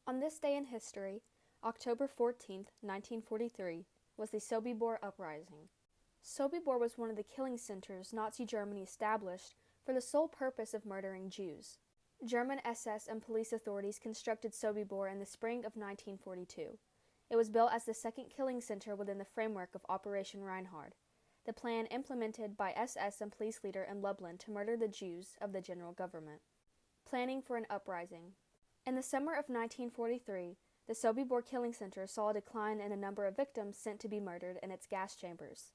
On this day in history, October 14, 1943, was the Sobibor Uprising. Sobibor was one of the killing centers Nazi Germany established for the sole purpose of murdering Jews. German SS and police authorities constructed Sobibor in the spring of 1942. It was built as the second killing center within the framework of Operation Reinhard, the plan implemented by SS and police leader in Lublin to murder the Jews of the general government. Planning for an uprising. In the summer of 1943, the Sobibor killing center saw a decline in the number of victims sent to be murdered in its gas chambers.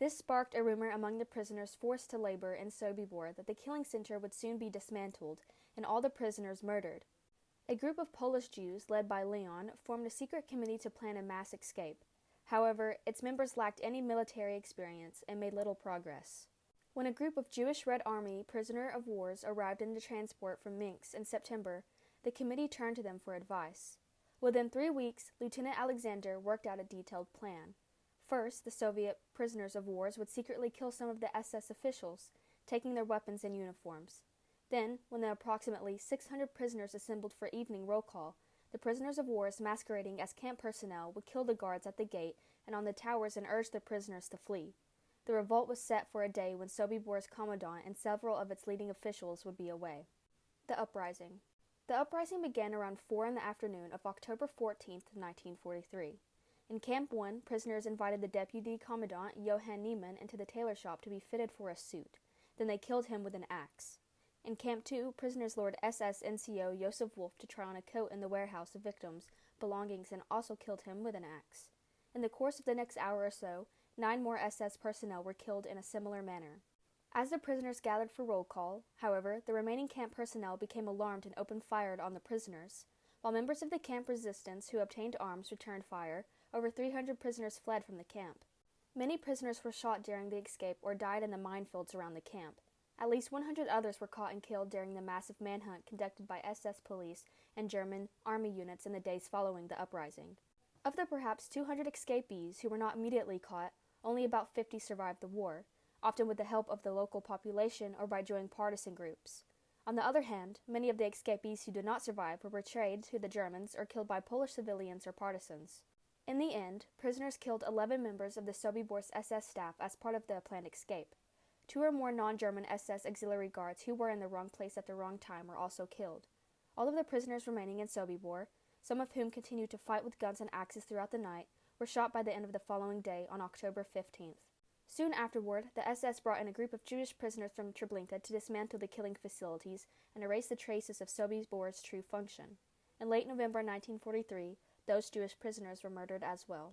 This sparked a rumor among the prisoners forced to labor in Sobibor that the killing center would soon be dismantled and all the prisoners murdered. A group of Polish Jews, led by Leon, formed a secret committee to plan a mass escape. However, its members lacked any military experience and made little progress. When a group of Jewish Red Army prisoner-of-wars arrived in the transport from Minsk in September, the committee turned to them for advice. Within 3 weeks, Lieutenant Alexander worked out a detailed plan. First, the Soviet prisoners of wars would secretly kill some of the SS officials, taking their weapons and uniforms. Then, when the approximately 600 prisoners assembled for evening roll call, the prisoners of wars masquerading as camp personnel would kill the guards at the gate and on the towers and urge the prisoners to flee. The revolt was set for a day when Sobibor's commandant and several of its leading officials would be away. The Uprising. The uprising began around 4 in the afternoon of October 14, 1943. In Camp 1, prisoners invited the deputy commandant, Johann Niemann, into the tailor shop to be fitted for a suit. Then they killed him with an axe. In Camp 2, prisoners lured SS NCO Josef Wolf to try on a coat in the warehouse of victims' belongings and also killed him with an axe. In the course of the next hour or so, 9 more SS personnel were killed in a similar manner. As the prisoners gathered for roll call, however, the remaining camp personnel became alarmed and opened fire on the prisoners. While members of the camp resistance who obtained arms returned fire, over 300 prisoners fled from the camp. Many prisoners were shot during the escape or died in the minefields around the camp. At least 100 others were caught and killed during the massive manhunt conducted by SS police and German army units in the days following the uprising. Of the perhaps 200 escapees who were not immediately caught, only about 50 survived the war, often with the help of the local population or by joining partisan groups. On the other hand, many of the escapees who did not survive were betrayed to the Germans or killed by Polish civilians or partisans. In the end, prisoners killed 11 members of the Sobibor's SS staff as part of the planned escape. 2 or more non-German SS auxiliary guards who were in the wrong place at the wrong time were also killed. All of the prisoners remaining in Sobibor, some of whom continued to fight with guns and axes throughout the night, were shot by the end of the following day on October 15th. Soon afterward, the SS brought in a group of Jewish prisoners from Treblinka to dismantle the killing facilities and erase the traces of Sobibor's true function. In late November 1943, those Jewish prisoners were murdered as well.